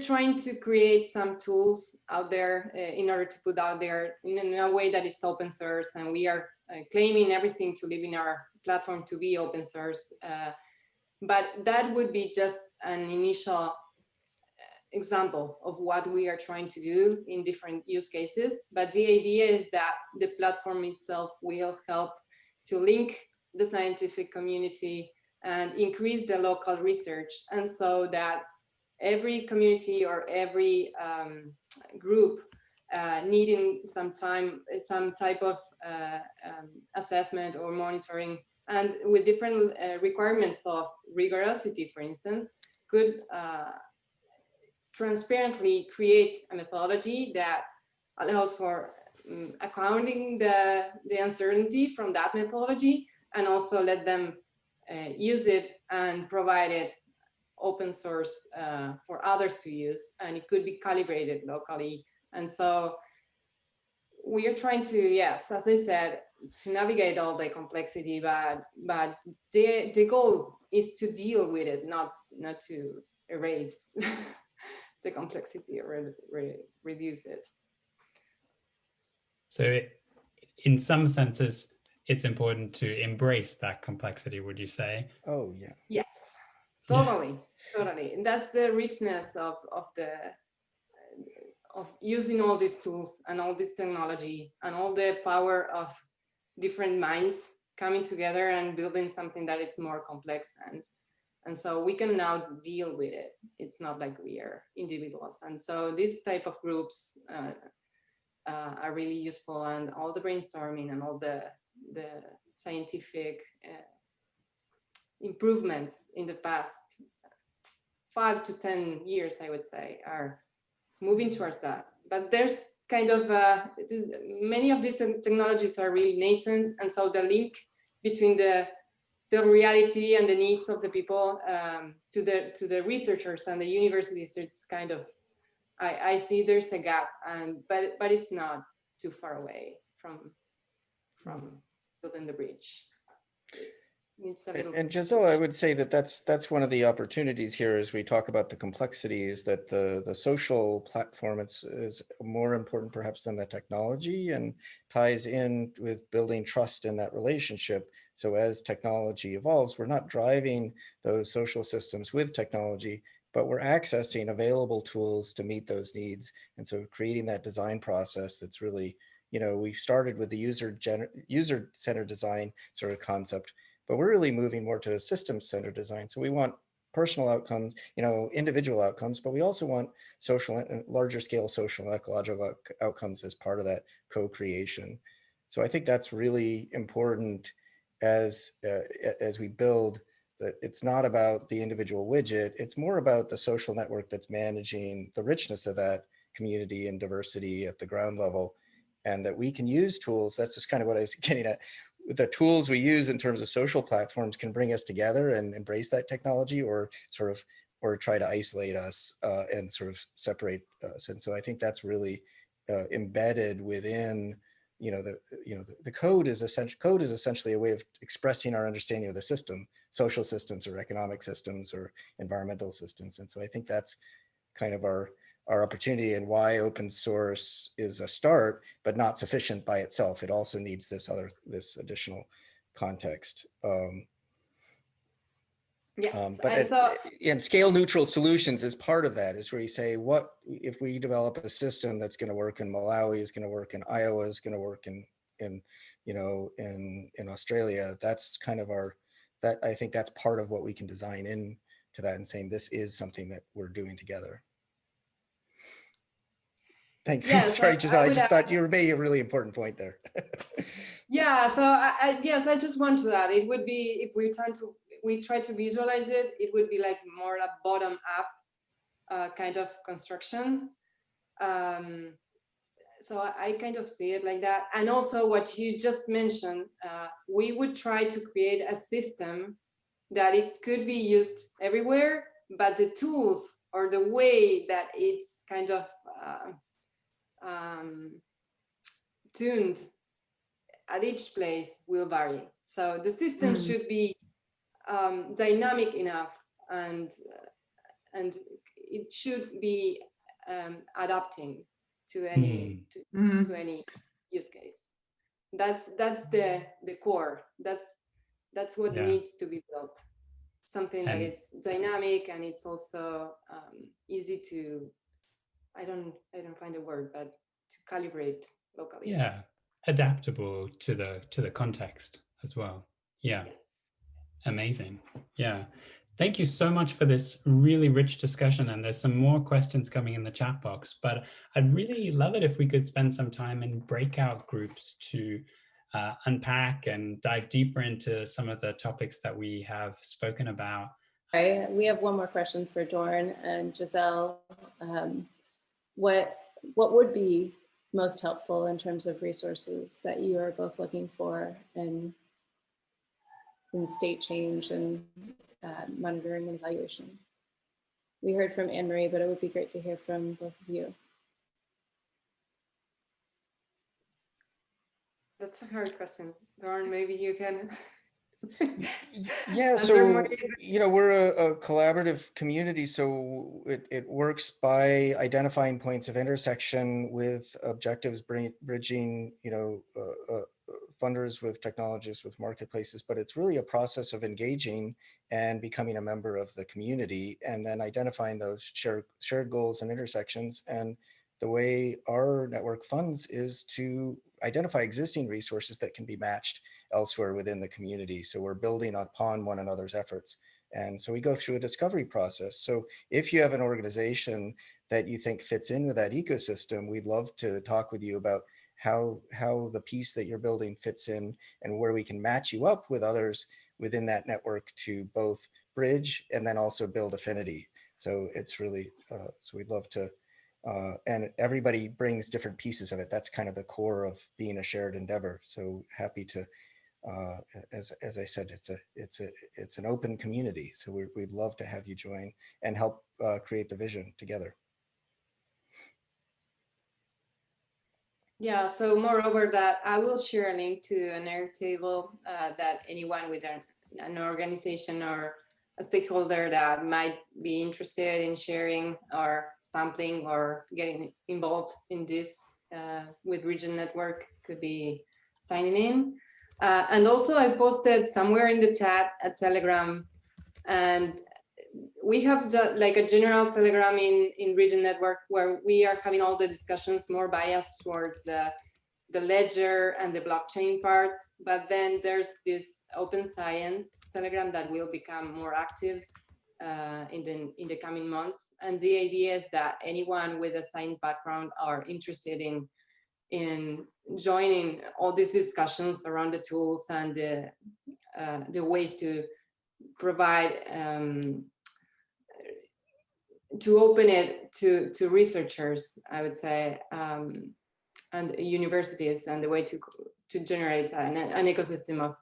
trying to create some tools out there in order to put out there in a way that it's open source. And we are claiming everything to live in our platform to be open source. But that would be just an initial example of what we are trying to do in different use cases. But the idea is that the platform itself will help to link the scientific community and increase the local research. And so that every community or every group needing some type of assessment or monitoring, and with different requirements of rigorosity, for instance, could transparently create a methodology that allows for accounting the uncertainty from that methodology, and also let them use it and provide it open source for others to use, and it could be calibrated locally. And so we are trying to, yes, as I said, to navigate all the complexity, but the goal is to deal with it, not to erase the complexity or reduce it. So in some senses, it's important to embrace that complexity, would you say? Oh, yeah. Yes, totally, totally. And that's the richness of using all these tools and all this technology and all the power of different minds coming together and building something that is more complex, and so we can now deal with it. It's not like we are individuals, and so this type of groups are really useful, and all the brainstorming and all the scientific improvements in the past 5 to 10 years, I would say, are moving towards that. But there's kind of many of these technologies are really nascent, and so the link between the reality and the needs of the people to the researchers and the universities, it's kind of, I see there's a gap, but it's not too far away from building the bridge. And Giselle, I would say that that's one of the opportunities here as we talk about the complexities, that the social platform is more important perhaps than the technology, and ties in with building trust in that relationship. So as technology evolves, we're not driving those social systems with technology, but we're accessing available tools to meet those needs. And so creating that design process that's really, we started with the user-centered design sort of concept, but we're really moving more to a system-centered design. So we want personal outcomes, individual outcomes, but we also want social and larger scale social and ecological outcomes as part of that co-creation. So I think that's really important as we build, that it's not about the individual widget, it's more about the social network that's managing the richness of that community and diversity at the ground level, and that we can use tools. That's just kind of what I was getting at. The tools we use in terms of social platforms can bring us together and embrace that technology, or try to isolate us and sort of separate us. And so I think that's really embedded within, the code is essentially a way of expressing our understanding of the system, social systems or economic systems or environmental systems. And so I think that's kind of our opportunity, and why open source is a start, but not sufficient by itself. It also needs this additional context. And scale neutral solutions is part of that, is where you say, what if we develop a system that's going to work in Malawi, is going to work in Iowa, is going to work in Australia. That's kind of I think that's part of what we can design into that, and saying this is something that we're doing together. Thanks. Yeah, sorry, so Giselle, I just thought you made a really important point there. Yeah, so I just want to add, it would be, if we try to visualize it, it would be like more a bottom up kind of construction. So I kind of see it like that. And also what you just mentioned, we would try to create a system that it could be used everywhere, but the tools or the way that it's kind of tuned at each place will vary. So the system should be dynamic enough, and it should be adapting to any to any use case. That's the core. That's what needs to be built. Something that it's dynamic, and it's also easy to, I don't find a word, but to calibrate locally. Yeah, adaptable to the context as well. Yeah. Yes. Amazing. Yeah. Thank you so much for this really rich discussion. And there's some more questions coming in the chat box, but I'd really love it if we could spend some time in breakout groups to unpack and dive deeper into some of the topics that we have spoken about. We have one more question for Dorn and Giselle. What would be most helpful in terms of resources that you are both looking for in state change and monitoring and evaluation? We heard from Anne-Marie, but it would be great to hear from both of you. That's a hard question. Dorn, maybe you can. Yeah, so we're a collaborative community, so it works by identifying points of intersection with objectives, bridging funders with technologists, with marketplaces, but it's really a process of engaging and becoming a member of the community, and then identifying those shared goals and intersections, and the way our network funds is to identify existing resources that can be matched elsewhere within the community. So we're building upon one another's efforts. And so we go through a discovery process. So if you have an organization that you think fits in with that ecosystem, we'd love to talk with you about how the piece that you're building fits in and where we can match you up with others within that network to both bridge and then also build affinity. So it's really, so we'd love to, and everybody brings different pieces of it. That's kind of the core of being a shared endeavor. So happy to, as I said, it's an open community. So we'd love to have you join and help create the vision together. Yeah, so moreover that I will share a link to an Airtable that anyone with an organization or a stakeholder that might be interested in sharing or sampling or getting involved in this with Region Network could be signing in. And also I posted somewhere in the chat a Telegram, and we have like a general Telegram in Region Network where we are having all the discussions more biased towards the ledger and the blockchain part. But then there's this open science Telegram that will become more active in the coming months. And the idea is that anyone with a science background are interested in joining all these discussions around the tools and the ways to provide to open it to researchers, I would say, and universities, and the way to generate an ecosystem of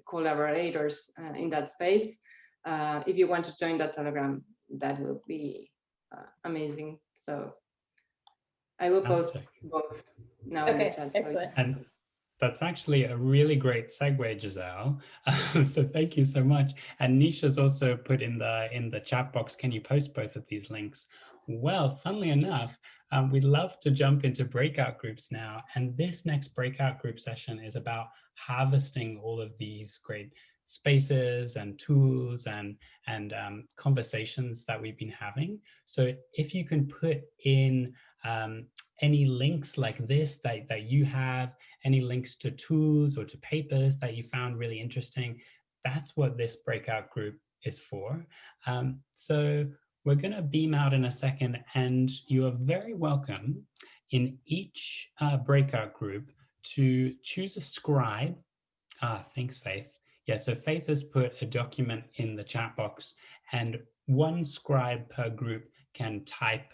collaborators in that space. If you want to join that Telegram, that will be amazing. So I will post both now in the chat. Excellent. And that's actually a really great segue, Giselle. So thank you so much. And Nisha's also put in the chat box, can you post both of these links? Well, funnily enough, we'd love to jump into breakout groups now. And this next breakout group session is about harvesting all of these great spaces and tools and conversations that we've been having. So if you can put in any links like this that you have, any links to tools or to papers that you found really interesting, that's what this breakout group is for. So we're going to beam out in a second, and you are very welcome in each breakout group to choose a scribe. Thanks, Faith. Yeah, so Faith has put a document in the chat box, and one scribe per group can type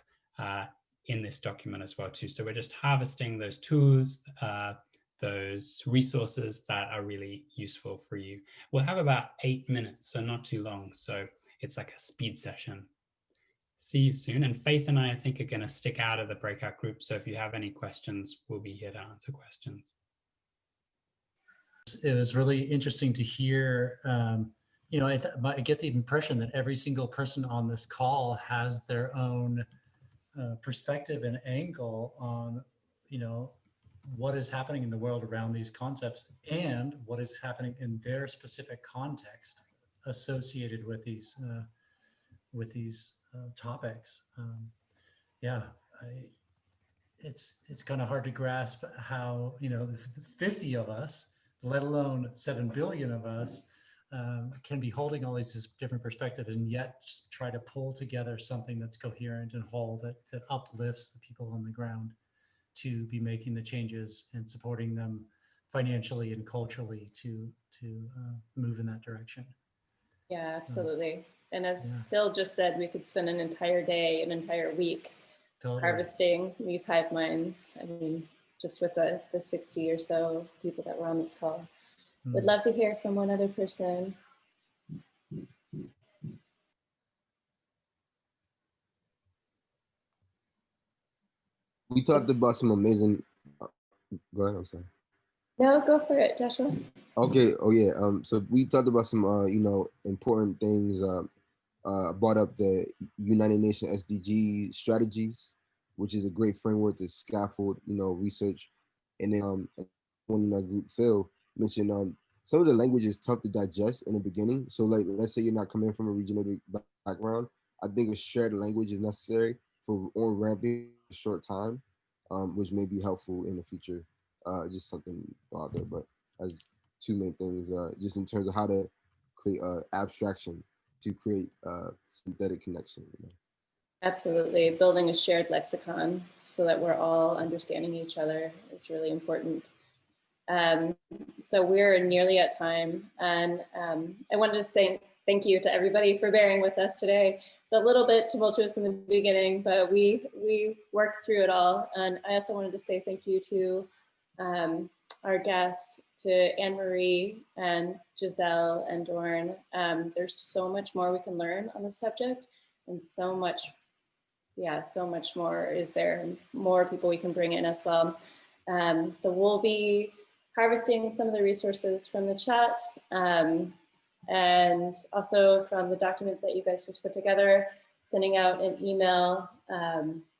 in this document as well too. So we're just harvesting those tools, those resources that are really useful for you. We'll have about 8 minutes, so not too long. So it's like a speed session. See you soon. And Faith and I think, are going to stick out of the breakout group. So if you have any questions, we'll be here to answer questions. It was really interesting to hear, you know, I get the impression that every single person on this call has their own perspective and angle on, you know, what is happening in the world around these concepts and what is happening in their specific context associated with these topics. Yeah, it's kind of hard to grasp how, you know, 50 of us, let alone 7 billion of us, can be holding all these different perspectives and yet try to pull together something that's coherent and whole, that uplifts the people on the ground to be making the changes and supporting them financially and culturally to move in that direction. Yeah, absolutely. And as Phil just said, we could spend an entire day, an entire week harvesting these hive minds. I mean, just with the 60 or so people that were on this call. Would love to hear from one other person. We talked about some amazing, go ahead, I'm sorry. No, go for it, Joshua. Okay, oh yeah, so we talked about some, you know, important things. Brought up the United Nations SDG strategies, which is a great framework to scaffold, you know, research. And then one in our group, Phil, mentioned some of the language is tough to digest in the beginning. So like, let's say you're not coming from a regenerative background, I think a shared language is necessary for on-ramping a short time, which may be helpful in the future. Just something out there, but as two main things, just in terms of how to create abstraction to create synthetic connection. You know? Absolutely. Building a shared lexicon so that we're all understanding each other is really important. So we're nearly at time, and I wanted to say thank you to everybody for bearing with us today. It's a little bit tumultuous in the beginning, but we worked through it all. And I also wanted to say thank you to our guests, to Anne-Marie and Giselle and Dorn. There's so much more we can learn on the subject, and so much more is there, and more people we can bring in as well. So we'll be harvesting some of the resources from the chat, and also from the document that you guys just put together, sending out an email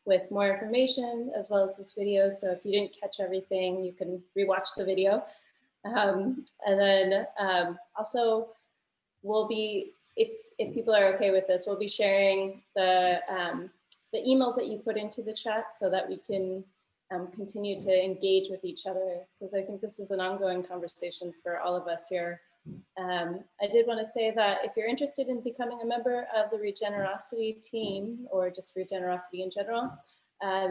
with more information as well as this video. So if you didn't catch everything, you can rewatch the video. And then also we'll be, if people are okay with this, we'll be sharing the emails that you put into the chat so that we can continue to engage with each other, because I think this is an ongoing conversation for all of us here. I did want to say that if you're interested in becoming a member of the Regenerosity team, or just Regenerosity in general,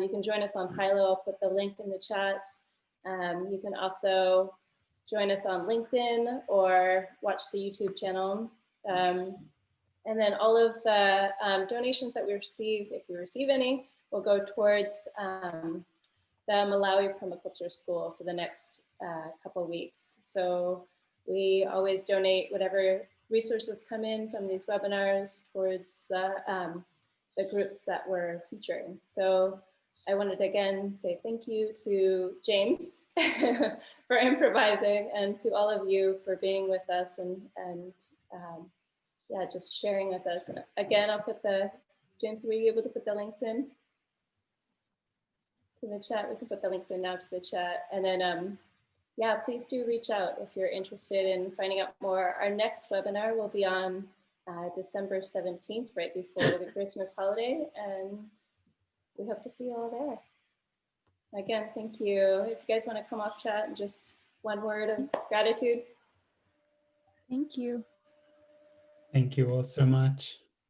you can join us on Hilo. I'll put the link in the chat. You can also join us on LinkedIn or watch the YouTube channel. And then all of the donations that we receive, if we receive any, will go towards the Malawi Permaculture School for the next couple of weeks. So we always donate whatever resources come in from these webinars towards the groups that we're featuring. So I wanted to again say thank you to James for improvising, and to all of you for being with us and yeah, just sharing with us. And again, I'll put James, were you able to put the links in to the chat? We can put the links in now to the chat. And then, yeah, please do reach out if you're interested in finding out more. Our next webinar will be on December 17th, right before the Christmas holiday. And we hope to see you all there. Again, thank you. If you guys want to come off chat and just one word of gratitude. Thank you. Thank you all so much.